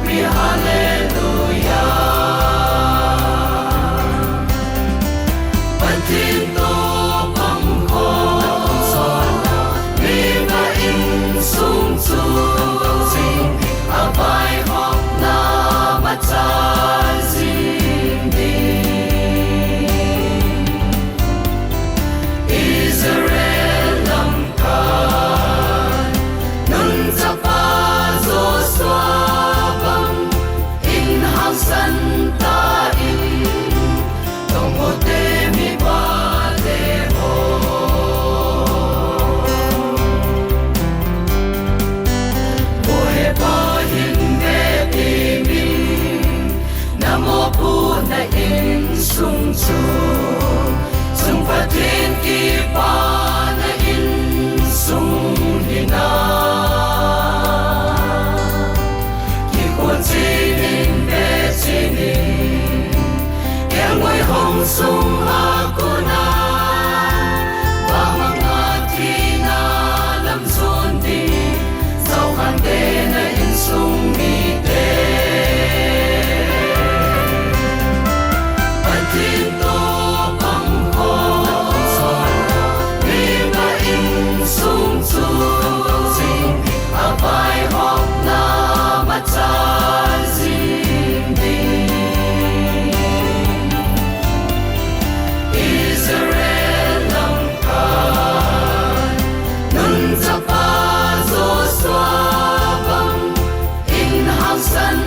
pri hallelujah. Pantin to pangko mi ba in sung chu sing abai hok na ma cha zing di Israel lam ka nun cha pa zo swa bang in hang san ta in tong mo te mi ba te ho bo he pa hin ve ti min nam mo pu na in sung chu sung pa tin ki pa na in sung hi na ki quan chi in ve chi in yang ngồi hong sung ha ko na ba mga thi na lam zon di sau khan te na in sung mi te pan tin to pang ho mi ba in sung chu sing abai hok na ma cha zing di Israel lam ka nun cha pa zo swa bang in hang san